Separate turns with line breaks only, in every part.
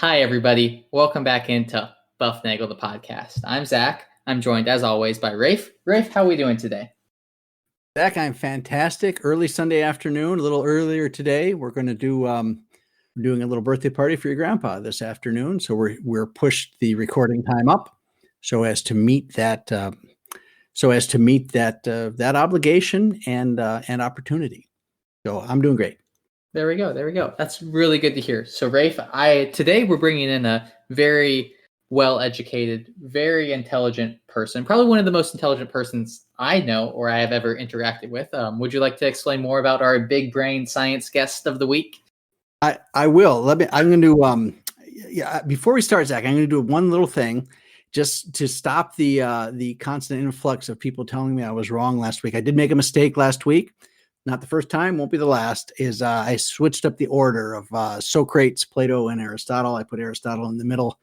Hi, everybody. Welcome back into Bufnagle, the podcast. I'm Zach. I'm joined, as always, by Rafe. Rafe, how are we doing today?
Zach, I'm fantastic. Early Sunday afternoon, a little earlier today. We're going to do we're doing a little birthday party for your grandpa this afternoon. So we're pushed the recording time up so as to meet that that obligation and opportunity. So I'm doing great.
There we go. That's really good to hear. So, Rafe, today we're bringing in a very well-educated, very intelligent person, probably one of the most intelligent persons I know or I have ever interacted with. Would you like to explain more about our big brain science guest of the week?
I will. I'm going to before we start, Zach, I'm going to do one little thing just to stop the constant influx of people telling me I was wrong last week. I did make a mistake last week. Not the first time, won't be the last, is I switched up the order of Socrates, Plato, and Aristotle. I put Aristotle in the middle.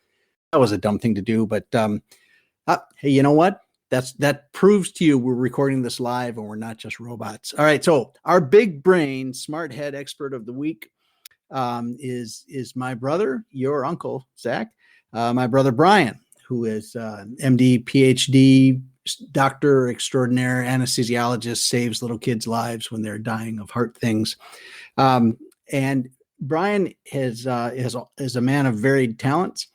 That was a dumb thing to do, but hey, you know what? That proves to you we're recording this live and we're not just robots. All right, so our big brain smart head expert of the week is my brother, your uncle, Zach, my brother Brian, who is MD, PhD, doctor extraordinaire, anesthesiologist, saves little kids' lives when they're dying of heart things. And Brian is a man of varied talents.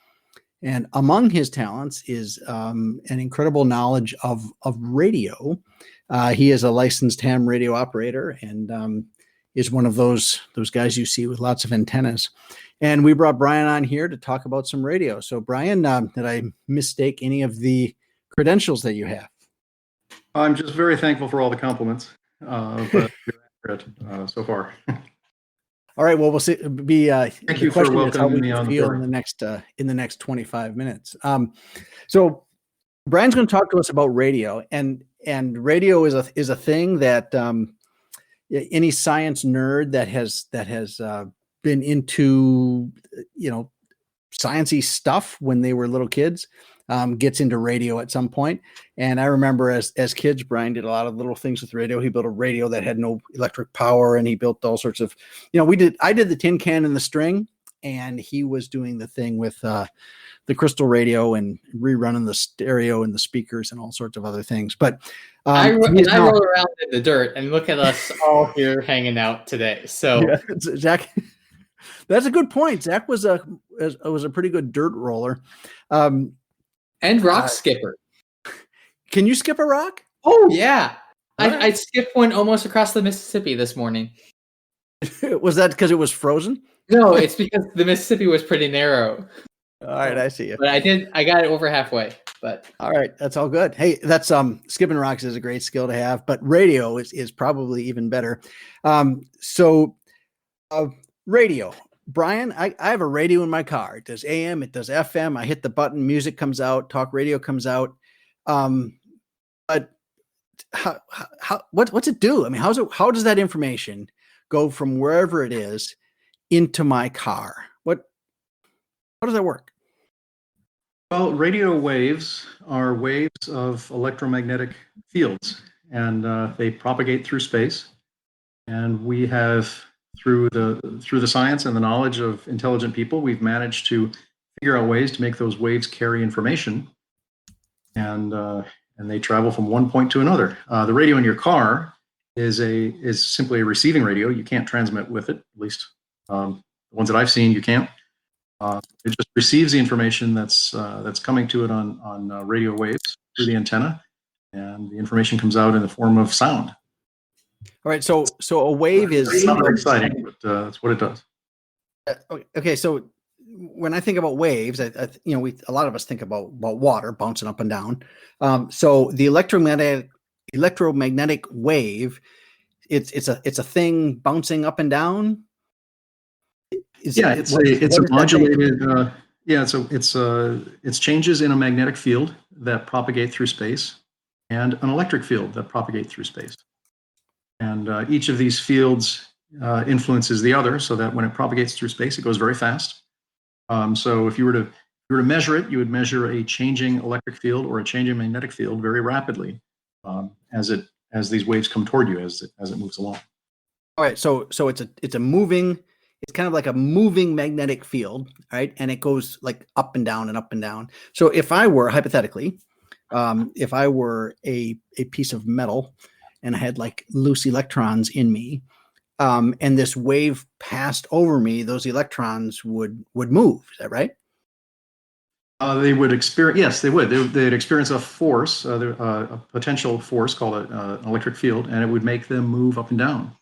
And among his talents is an incredible knowledge of radio. He is a licensed ham radio operator and is one of those guys you see with lots of antennas. And we brought Brian on here to talk about some radio. So Brian, did I mistake any of the credentials that you have?
I'm just very thankful for all the compliments, but you're accurate so far.
All right. Well, we'll see.
Thank you for welcoming me on the
feel in the next 25 minutes. So Brian's going to talk to us about radio, and radio is a thing that any science nerd that has been into sciencey stuff when they were little kids gets into radio at some point. And I remember as kids, Brian did a lot of little things with radio. He built a radio that had no electric power, and he built all sorts of, I did the tin can and the string, and he was doing the thing with the crystal radio and rerunning the stereo and the speakers and all sorts of other things. But
I roll around in the dirt, and look at us all here hanging out today. So
yeah, Zach, that's a good point. Zach was a pretty good dirt roller.
And rock skipper.
Can you skip a rock?
Oh, yeah. I skipped one almost across the Mississippi this morning.
Was that because it was frozen?
No, it's because the Mississippi was pretty narrow.
All right, I see you.
But I got it over halfway. But
all right, that's all good. Hey, that's skipping rocks is a great skill to have, but radio is probably even better. Radio. Brian, I have a radio in my car. It does AM, it does FM. I hit the button, music comes out, talk radio comes out. But what's it do? I mean, how does that information go from wherever it is into my car? How does that work?
Well, radio waves are waves of electromagnetic fields, and they propagate through space. And we have, through the science and the knowledge of intelligent people, we've managed to figure out ways to make those waves carry information, and they travel from one point to another. The radio in your car is simply a receiving radio. You can't transmit with it, at least the ones that I've seen. You can't. It just receives the information that's coming to it on radio waves through the antenna, and the information comes out in the form of sound.
All right, so a wave is...
It's not very exciting, but that's what it does.
Okay, so when I think about waves, a lot of us think about water bouncing up and down. So the electromagnetic wave, it's a thing bouncing up and down.
It's a modulated. It's changes in a magnetic field that propagate through space, and an electric field that propagate through space. And each of these fields influences the other, so that when it propagates through space, it goes very fast. So if you were to measure it, you would measure a changing electric field or a changing magnetic field very rapidly as these waves come toward you as it moves along.
All right, so it's a moving it's kind of like a moving magnetic field, right? And it goes like up and down and up and down. So if I were hypothetically, if I were a piece of metal and I had like loose electrons in me, and this wave passed over me, those electrons would move. Is that right?
They would experience, yes, they would. They'd experience a force, a potential force called an electric field, and it would make them move up and down.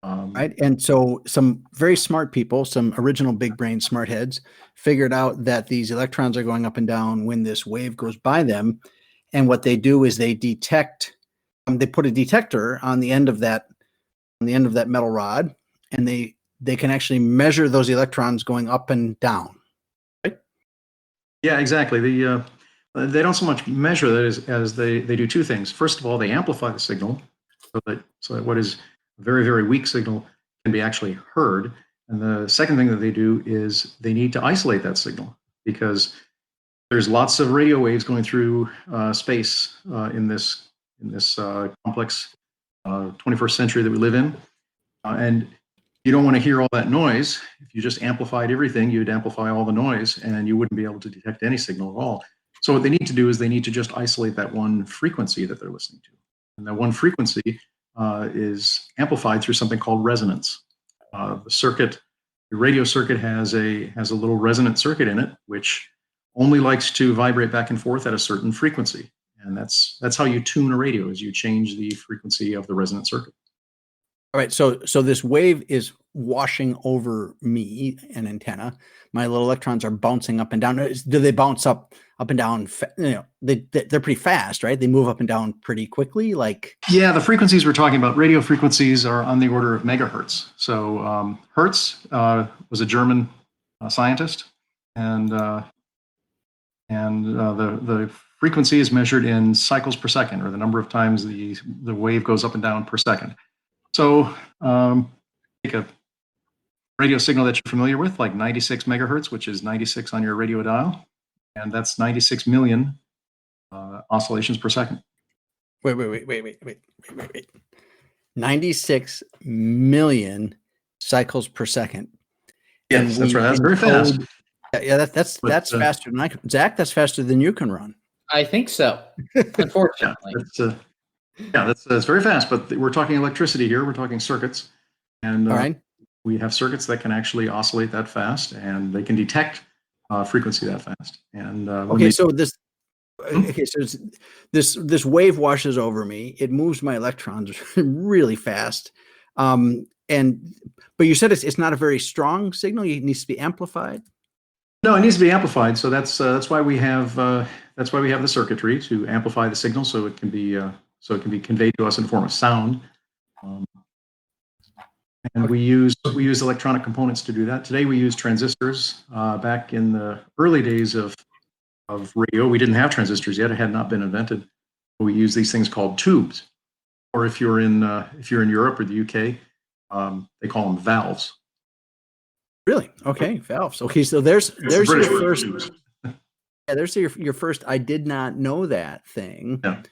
Right. And so some very smart people, some original big brain smart heads, figured out that these electrons are going up and down when this wave goes by them. And what they do is they detect, they put a detector on the end of that metal rod, and they can actually measure those electrons going up and down. Right?
Yeah, exactly. They don't so much measure that as they do two things. First of all, they amplify the signal so that what is a very, very weak signal can be actually heard. And the second thing that they do is they need to isolate that signal, because there's lots of radio waves going through space in this complex 21st century that we live in, and you don't want to hear all that noise. If you just amplified everything, you'd amplify all the noise, and you wouldn't be able to detect any signal at all. So what they need to do is they need to just isolate that one frequency that they're listening to, and that one frequency is amplified through something called resonance. The radio circuit has a little resonant circuit in it, which only likes to vibrate back and forth at a certain frequency, and that's how you tune a radio, is you change the frequency of the resonant circuit.
All right. So this wave is washing over me, an antenna. My little electrons are bouncing up and down. Do they bounce up and down? They're pretty fast, right? They move up and down pretty quickly. Like,
yeah, the frequencies we're talking about, radio frequencies, are on the order of megahertz. So Hertz was a German scientist, and the frequency is measured in cycles per second, or the number of times the wave goes up and down per second. So take a radio signal that you're familiar with, like 96 megahertz, which is 96 on your radio dial, and that's 96 million oscillations per second.
Wait. 96 million cycles per second.
Yes, that's right. That's very fast.
Yeah, that's faster than I can. Zach, that's faster than you can run.
I think so. Unfortunately.
That's very fast, but we're talking electricity here. We're talking circuits, and
all right,
we have circuits that can actually oscillate that fast, and they can detect frequency that fast. And
so this wave washes over me. It moves my electrons really fast, but you said it's not a very strong signal. It needs to be amplified.
No, it needs to be amplified. So that's why we have the circuitry to amplify the signal, so it can be conveyed to us in the form of sound. And we use electronic components to do that. Today we use transistors. Back in the early days of radio, we didn't have transistors yet; it had not been invented. We use these things called tubes, or if you're in Europe or the UK, they call them valves.
Really? Okay, valves. Okay, so there's your first. Yeah, there's your first. I did not know that thing.
Yeah.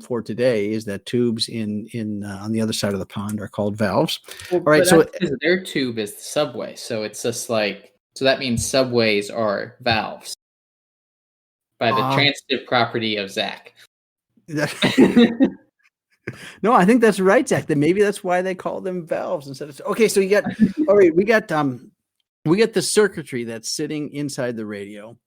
For today is that tubes in on the other side of the pond are called valves.
Well,
all right, so
their tube is the subway, so it's just like, so that means subways are valves by the transitive property of Zach.
No, I think that's right, Zach. That maybe that's why they call them valves instead of. Okay, so you got all right. We got the circuitry that's sitting inside the radio.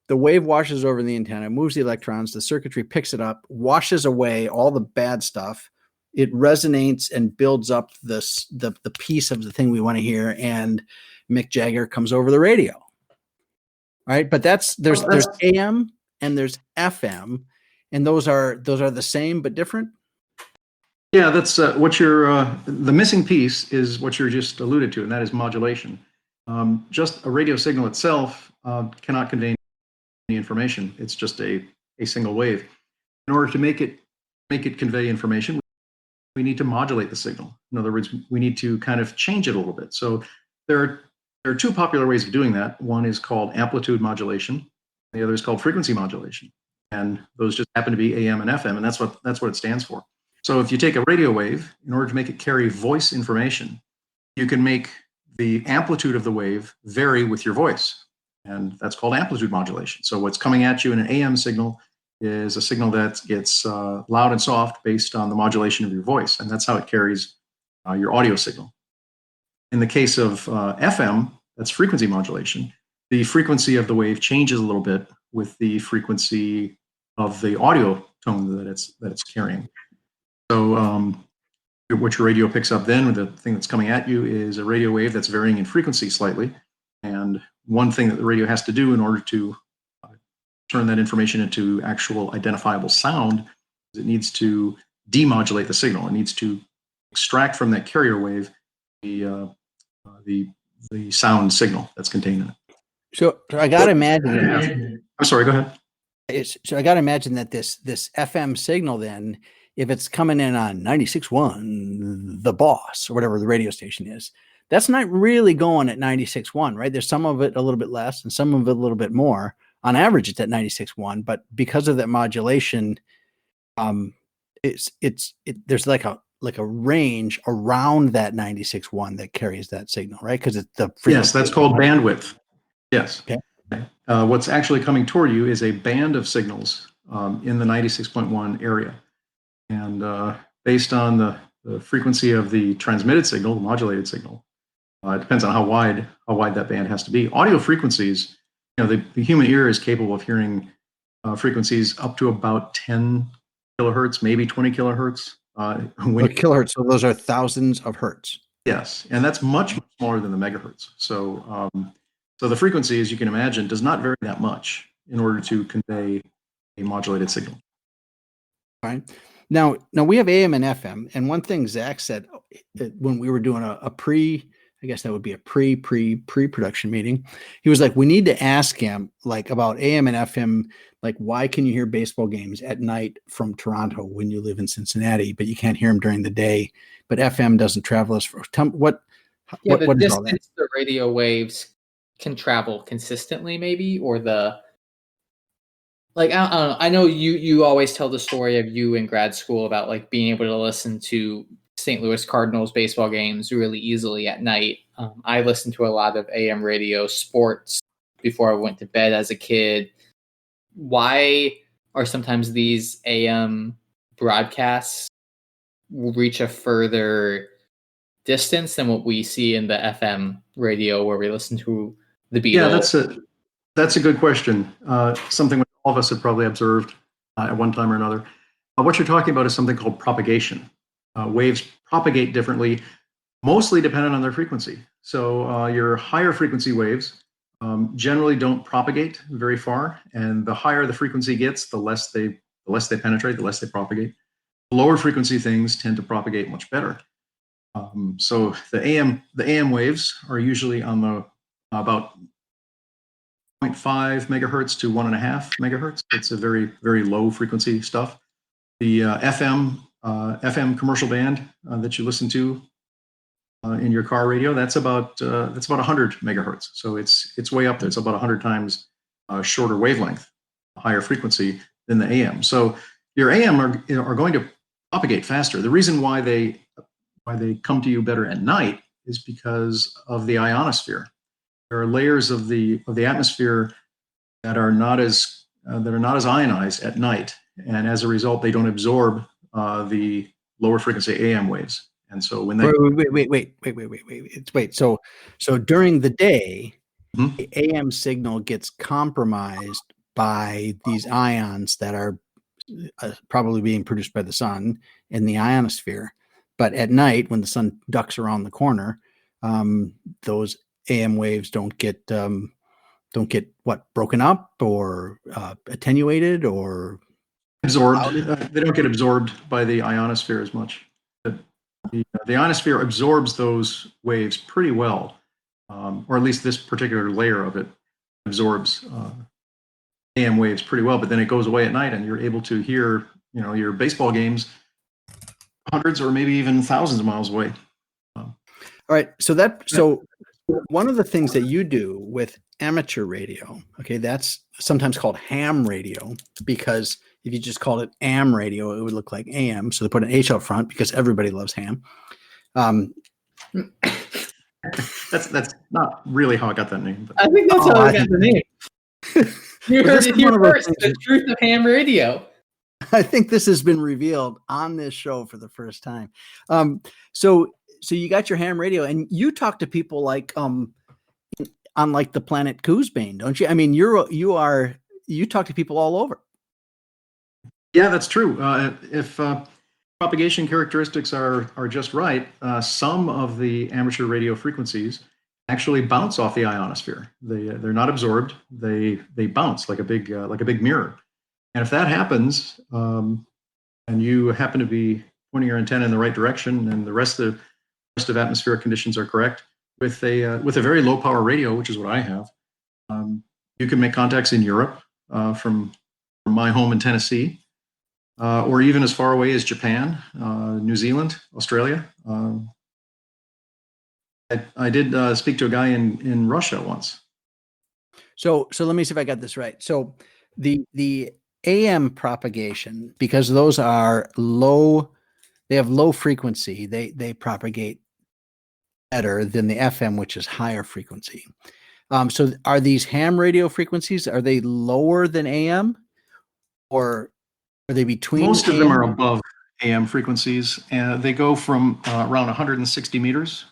The wave washes over the antenna, moves the electrons. The circuitry picks it up, washes away all the bad stuff. It resonates and builds up the piece of the thing we want to hear. And Mick Jagger comes over the radio, right? But there's AM and there's FM, and those are the same but different.
Yeah, that's what you're. The missing piece is what you're just alluded to, and that is modulation. Just a radio signal itself cannot convey any information. It's just a single wave. In order to make it convey information, we need to modulate the signal. In other words, we need to kind of change it a little bit. So there are two popular ways of doing that. One is called amplitude modulation. The other is called frequency modulation. And those just happen to be AM and FM, and that's what it stands for. So if you take a radio wave, in order to make it carry voice information, you can make the amplitude of the wave vary with your voice. And that's called amplitude modulation. So what's coming at you in an AM signal is a signal that gets loud and soft based on the modulation of your voice. And that's how it carries your audio signal. In the case of FM, that's frequency modulation. The frequency of the wave changes a little bit with the frequency of the audio tone that it's carrying. So what your radio picks up then, the thing that's coming at you, is a radio wave that's varying in frequency slightly. And one thing that the radio has to do in order to turn that information into actual identifiable sound is it needs to demodulate the signal. It needs to extract from that carrier wave the sound signal that's contained in it.
So I got to imagine.
I'm sorry, go ahead.
So I got to imagine that this FM signal, then, if it's coming in on 96.1, The Boss, or whatever the radio station is, that's not really going at 96.1, right? There's some of it a little bit less and some of it a little bit more. On average, it's at 96.1, but because of that modulation, there's like a range around that 96.1 that carries that signal, right? Because it's the frequency.
Yes, that's called bandwidth. Yes.
Okay.
What's actually coming toward you is a band of signals in the 96.1 area. And based on the frequency of the transmitted signal, the modulated signal, it depends on how wide that band has to be. Audio frequencies, the human ear is capable of hearing frequencies up to about 10 kilohertz, maybe 20 kilohertz.
Kilohertz, so those are thousands of hertz.
Yes, and that's much smaller than the megahertz. So the frequency, as you can imagine, does not vary that much in order to convey a modulated signal.
Fine. Now we have AM and FM, and one thing Zach said when we were doing a pre-production meeting, he was like, we need to ask him like about AM and FM, like why can you hear baseball games at night from Toronto when you live in Cincinnati, but you can't hear them during the day, but FM doesn't travel as far. What
the distance the radio waves can travel consistently, maybe, or I don't know. I know you always tell the story of you in grad school about like being able to listen to St. Louis Cardinals baseball games really easily at night. I listened to a lot of AM radio sports before I went to bed as a kid. Why are sometimes these AM broadcasts reach a further distance than what we see in the FM radio where we listen to the Beatles?
Yeah, that's a good question. Something all of us have probably observed at one time or another. What you're talking about is something called propagation. Waves propagate differently, mostly dependent on their frequency. So your higher frequency waves generally don't propagate very far, and the higher the frequency gets, the less they penetrate, the less they propagate. Lower frequency things tend to propagate much better. So the AM waves are usually on the about 0.5 megahertz to 1.5 megahertz. It's a very, very low frequency stuff. The FM commercial band that you listen to in your car radio, that's about 100 megahertz. So it's way up there. It's about 100 times shorter wavelength, higher frequency than the AM. So your AM are going to propagate faster. The reason why they come to you better at night is because of the ionosphere. There are layers of the atmosphere that are not as ionized at night, and as a result, they don't absorb the lower frequency AM waves. And so when they
wait. So during the day,
Mhm.
the AM signal gets compromised by these ions that are probably being produced by the sun in the ionosphere. But at night, when the sun ducks around the corner, those AM waves don't get broken up or attenuated or
absorbed. They don't get absorbed by the ionosphere as much. The ionosphere absorbs those waves pretty well, or at least this particular layer of it absorbs AM waves pretty well. But then it goes away at night, and you're able to hear, your baseball games hundreds or maybe even thousands of miles away.
All right. So one of the things that you do with amateur radio, okay, that's sometimes called ham radio, because if you just called it AM radio, it would look like AM. So they put an H out front because everybody loves ham.
That's not really how I got that name. But.
I think that's how I got the name. You
Well,
heard
this
it
is one
here
of those
first.
things
The truth of ham radio.
I think this has been revealed on this show for the first time. So you got your ham radio, and you talk to people like on like the planet Coosbane, don't you? I mean, you talk to people all over.
Yeah, that's true. If propagation characteristics are just right, some of the amateur radio frequencies actually bounce off the ionosphere. They're not absorbed. They bounce like a big mirror. And if that happens, and you happen to be pointing your antenna in the right direction, and the rest of atmospheric conditions are correct, with a very low power radio, which is what I have, you can make contacts in Europe from my home in Tennessee, or even as far away as Japan, New Zealand, Australia. I did speak to a guy in Russia once.
So let me see if I got this right. So the AM propagation, because those are low, they have low frequency. They propagate better than the FM, which is higher frequency. So are these ham radio frequencies, are they lower than AM, or are they between?
Most of
AM?
them are above AM frequencies, and they go from around 160 meters,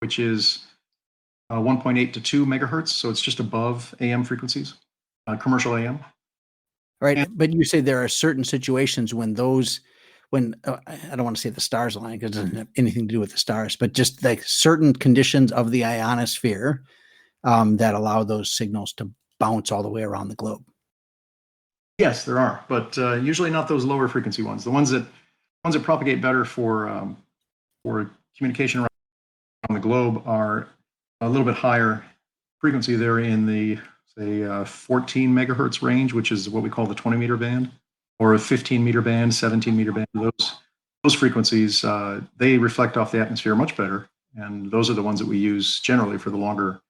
which is 1.8 to 2 megahertz. So it's just above AM frequencies, commercial AM.
Right. But you say there are certain situations when I don't want to say the stars align because it doesn't have anything to do with the stars, but just like certain conditions of the ionosphere that allow those signals to bounce all the way around the globe.
Yes, there are, but usually not those lower frequency ones. The ones that propagate better for communication around the globe are a little bit higher frequency. They're in the say 14 megahertz range, which is what we call the 20 meter band, or a 15 meter band, 17 meter band. Those frequencies they reflect off the atmosphere much better, and those are the ones that we use generally for the longer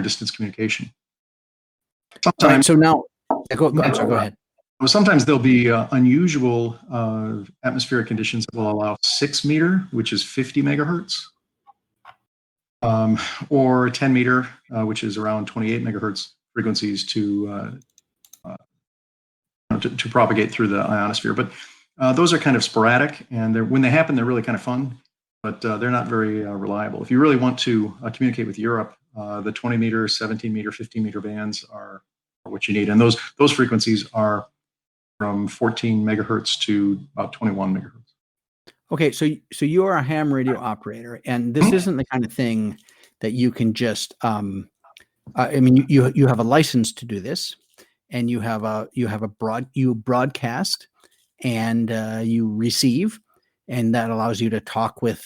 distance communication. Sometimes,
all right, so now go ahead.
Sometimes there'll be unusual atmospheric conditions that will allow 6 meter, which is 50 megahertz, or 10 meter, which is around 28 megahertz frequencies to propagate through the ionosphere. But those are kind of sporadic, and when they happen, they're really kind of fun, but they're not very reliable. If you really want to communicate with Europe, the 20 meter, 17 meter, 15 meter bands are what you need, and those frequencies are from 14 megahertz to about 21 megahertz.
Okay, so you are a ham radio operator, and this isn't the kind of thing that you can just. I mean, you have a license to do this, and you broadcast, and you receive, and that allows you to talk with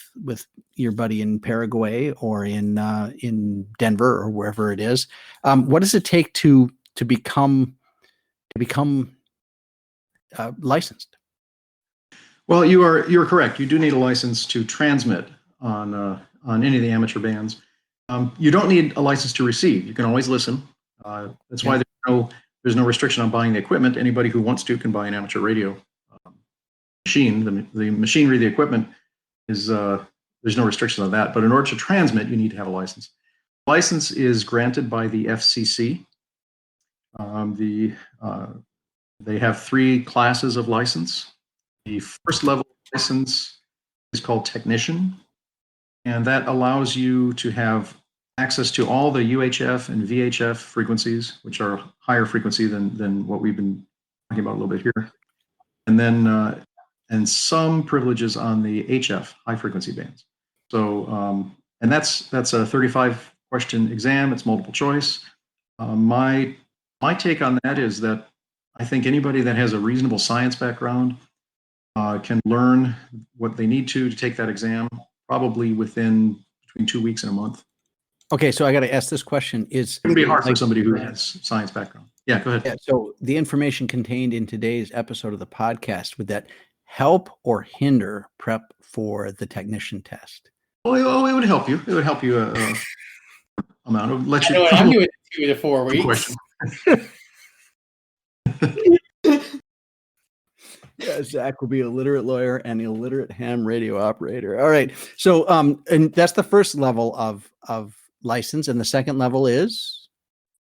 your buddy in Paraguay or in Denver or wherever it is. What does it take to become licensed?
Well, you're correct. You do need a license to transmit on any of the amateur bands. You don't need a license to receive. You can always listen. That's why there's no restriction on buying the equipment. Anybody who wants to can buy an amateur radio machine. The machinery, the equipment is there's no restriction on that. But in order to transmit, you need to have a license. License is granted by the FCC. They have 3 classes of license. The first level license is called technician, and that allows you to have access to all the UHF and VHF frequencies, which are higher frequency than what we've been talking about a little bit here, and then and some privileges on the HF, high frequency bands. So and that's a 35 question exam. It's multiple choice. My take on that is that I think anybody that has a reasonable science background can learn what they need to take that exam, probably within between 2 weeks and a month.
Okay, so I got to ask this question:
It would be hard for somebody who has science background. Yeah, go ahead.
Yeah, so the information contained in today's episode of the podcast, would that help or hinder prep for the technician test?
Well, it would help you. It would help you amount. It would let you.
I'm doing 2 to 4 weeks.
Yeah, Zach will be a literate lawyer and illiterate ham radio operator. All right. So, and that's the first level of license, and the second level is.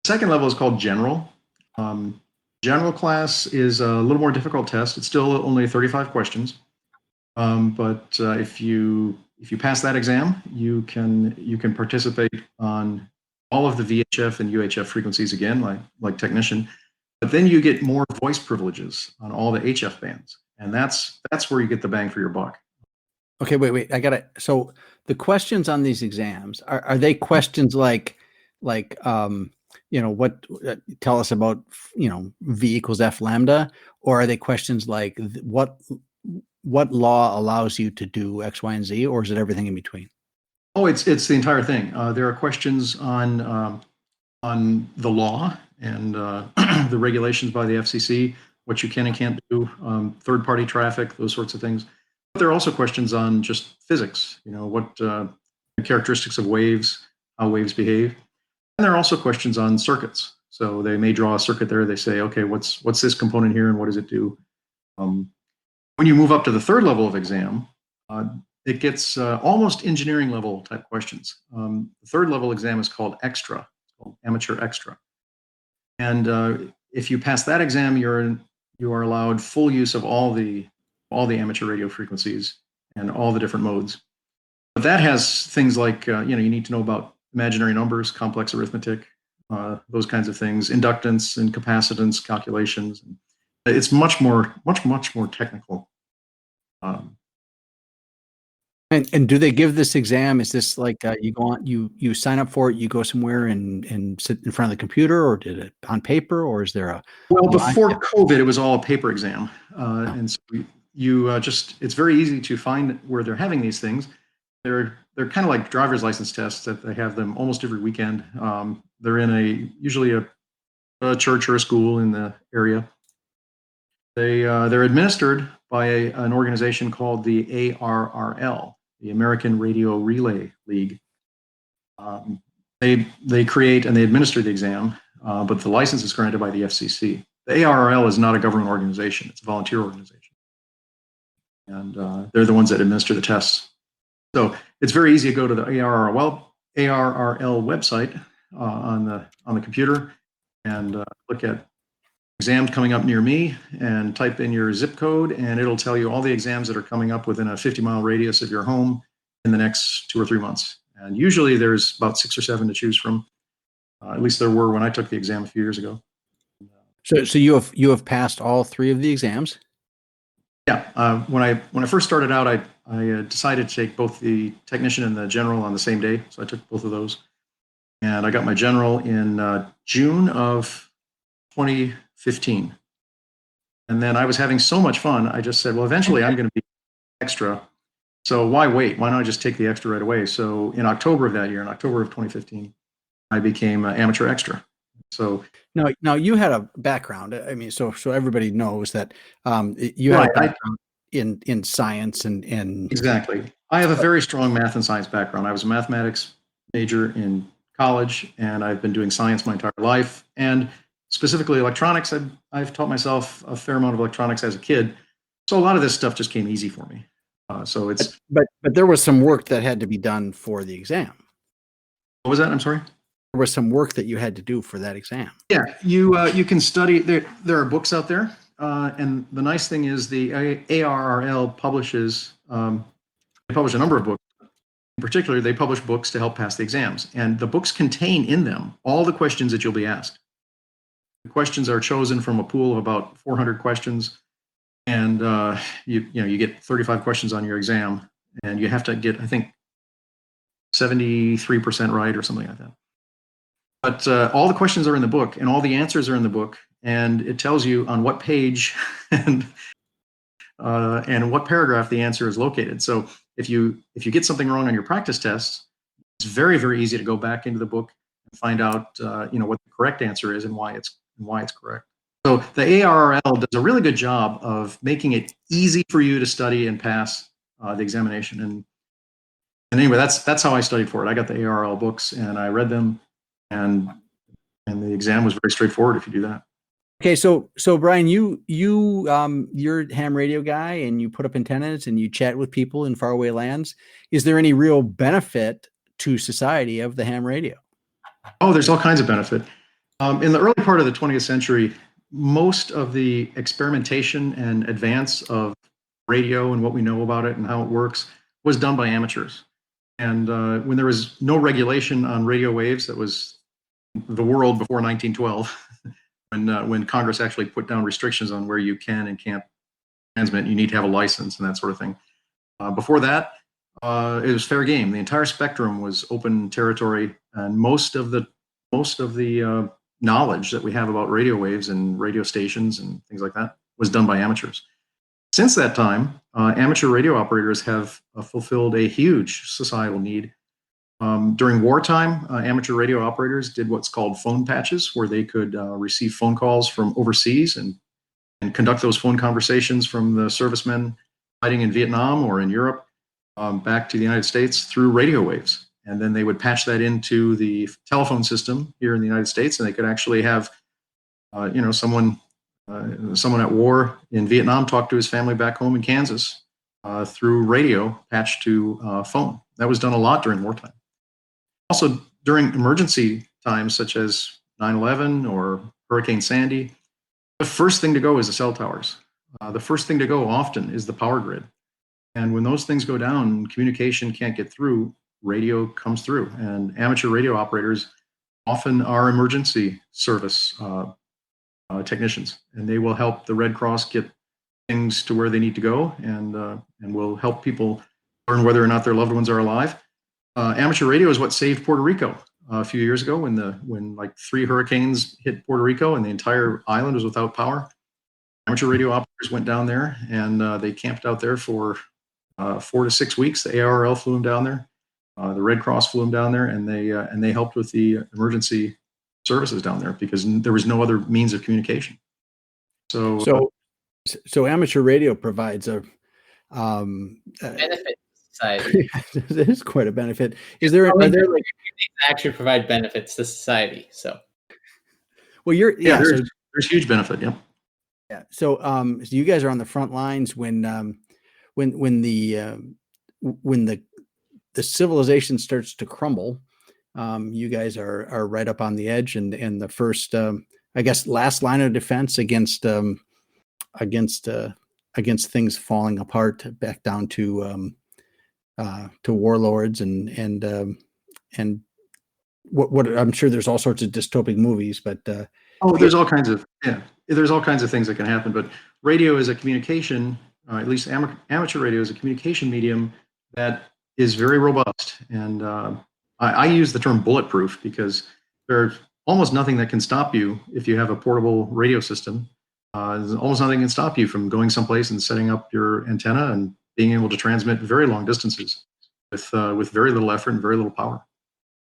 Second level is called general. Um, General class is a little more difficult test. It's still only 35 questions, but if you pass that exam, you can participate on all of the VHF and UHF frequencies again, like technician. But then you get more voice privileges on all the HF bands, and that's where you get the bang for your buck.
Okay, wait. So the questions on these exams are they questions like what tell us about V equals F lambda, or are they questions like what law allows you to do X, Y, and Z, or is it everything in between?
Oh, it's the entire thing. There are questions on the law and the regulations by the FCC, what you can and can't do, third-party traffic, those sorts of things. But there are also questions on just physics. What the characteristics of waves, how waves behave, and there are also questions on circuits. So they may draw a circuit there. They say, okay, what's this component here, and what does it do? When you move up to the third level of exam, it gets almost engineering level type questions. The third level exam is called extra, it's called amateur extra. And if you pass that exam, you are allowed full use of all the amateur radio frequencies and all the different modes. But that has things like you need to know about imaginary numbers, complex arithmetic, those kinds of things, inductance and capacitance calculations. It's much more technical.
And do they give this exam? Is this like you go on, you sign up for it, you go somewhere and sit in front of the computer, or did it on paper, or is there a?
Well, before COVID, it was all a paper exam, and so it's very easy to find where they're having these things. They're kind of like driver's license tests that they have them almost every weekend. They're in usually a church or a school in the area. They're administered by an organization called the ARRL, the American Radio Relay League. They create and they administer the exam, but the license is granted by the FCC. The ARRL is not a government organization; it's a volunteer organization, and they're the ones that administer the tests. So it's very easy to go to the ARRL website on the computer and look at exams coming up near me and type in your zip code, and it'll tell you all the exams that are coming up within a 50-mile radius of your home in the next 2 or 3 months. And usually there's about 6 or 7 to choose from. At least there were when I took the exam a few years ago.
So you have passed all 3 of the exams?
Yeah. When I first started out, I decided to take both the technician and the general on the same day. So I took both of those. And I got my general in June of 2015. And then I was having so much fun, I just said, well, eventually I'm going to be extra. So why wait? Why not just take the extra right away? So in October of that year, in October of 2015, I became amateur extra. So
now you had a background. I mean, so everybody knows that you had a background in science and
exactly. I have a very strong math and science background. I was a mathematics major in college, and I've been doing science my entire life. And specifically electronics, I've taught myself a fair amount of electronics as a kid. So a lot of this stuff just came easy for me. So it's.
But there was some work that had to be done for the exam.
What was that? I'm sorry.
There was some work that you had to do for that exam.
Yeah, you can study. There are books out there, and the nice thing is the ARRL publishes. They publish a number of books. In particular, they publish books to help pass the exams, and the books contain in them all the questions that you'll be asked. The questions are chosen from a pool of about 400 questions, and you get 35 questions on your exam, and you have to get, I think, 73% right or something like that. But all the questions are in the book, and all the answers are in the book, and it tells you on what page and what paragraph the answer is located. So if you get something wrong on your practice tests, it's very, very easy to go back into the book and find out what the correct answer is and why it's correct. So the ARRL does a really good job of making it easy for you to study and pass the examination. And anyway, that's how I studied for it. I got the ARRL books and I read them, and the exam was very straightforward if you do that.
Okay, so Brian, you're a ham radio guy, and you put up antennas and you chat with people in faraway lands. Is there any real benefit to society of the ham radio?
Oh, there's all kinds of benefit. In the early part of the 20th century, most of the experimentation and advance of radio and what we know about it and how it works was done by amateurs. And when there was no regulation on radio waves, that was the world before 1912, when Congress actually put down restrictions on where you can and can't transmit, you need to have a license and that sort of thing. Before that, it was fair game. The entire spectrum was open territory, and most of the knowledge that we have about radio waves and radio stations and things like that was done by amateurs. Since that time, amateur radio operators have fulfilled a huge societal need. During wartime, amateur radio operators did what's called phone patches, where they could receive phone calls from overseas and conduct those phone conversations from the servicemen fighting in Vietnam or in Europe back to the United States through radio waves. And then they would patch that into the telephone system here in the United States, and they could actually have, someone at war in Vietnam talk to his family back home in Kansas through radio patched to phone. That was done a lot during wartime. Also, during emergency times such as 9/11 or Hurricane Sandy, the first thing to go is the cell towers. The first thing to go often is the power grid. And when those things go down, communication can't get through, radio comes through. And amateur radio operators often are emergency service technicians, and they will help the Red Cross get things to where they need to go, and will help people learn whether or not their loved ones are alive. Amateur radio is what saved Puerto Rico a few years ago when like 3 hurricanes hit Puerto Rico and the entire island was without power. Amateur radio operators went down there, and they camped out there for 4 to 6 weeks. The ARRL flew them down there. The Red Cross flew them down there, and they helped with the emergency services down there because there was no other means of communication.
So amateur radio provides a
benefit to society.
It is quite a benefit. Are there like
actually provide benefits to society? So,
well,
there's huge benefit. Yeah.
Yeah. So you guys are on the front lines when the civilization starts to crumble. You guys are right up on the edge and the first, I guess, last line of defense against things falling apart back down to warlords and what I'm sure there's all sorts of dystopic movies, but
there's all kinds of things that can happen. But radio is a communication, at least amateur radio is a communication medium that is very robust. And I use the term bulletproof because there's almost nothing that can stop you if you have a portable radio system. There's almost nothing can stop you from going someplace and setting up your antenna and being able to transmit very long distances with very little effort and very little power.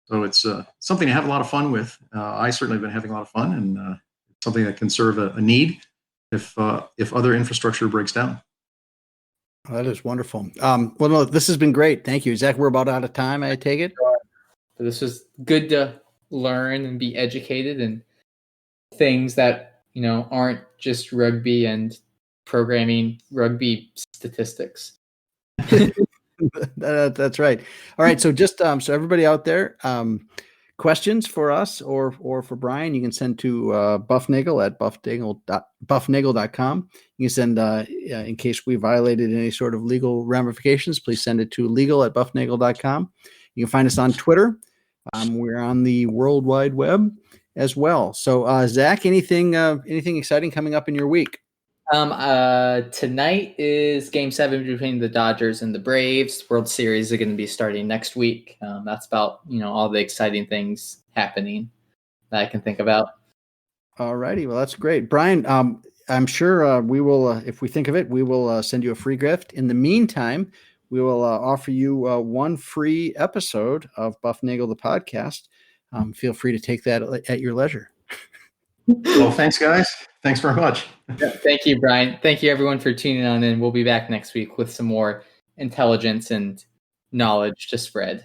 So it's something to have a lot of fun with. I certainly have been having a lot of fun, and it's something that can serve a need if other infrastructure breaks down.
Oh, that is wonderful. Well, no, this has been great. Thank you. Zach, we're about out of time, I take it.
This was good to learn and be educated in things that, aren't just rugby and programming rugby statistics.
That's right. All right. So just so everybody out there, questions for us or for Brian, you can send to bufnagle at bufnagle.com. You can send, in case we violated any sort of legal ramifications, please send it to legal@bufnagle.com. You can find us on Twitter. We're on the World Wide Web as well. So Zach, anything exciting coming up in your week?
Tonight is Game 7 between the Dodgers and the Braves. World Series are going to be starting next week. That's about all the exciting things happening that I can think about.
All righty, well that's great, Brian. I'm sure we will, if we think of it, we will send you a free gift. In the meantime, we will offer you one free episode of Bufnagle the podcast. Feel free to take that at your leisure.
Well, thanks, guys. Thanks very much.
Yeah, thank you, Brian. Thank you, everyone, for tuning on in. We'll be back next week with some more intelligence and knowledge to spread.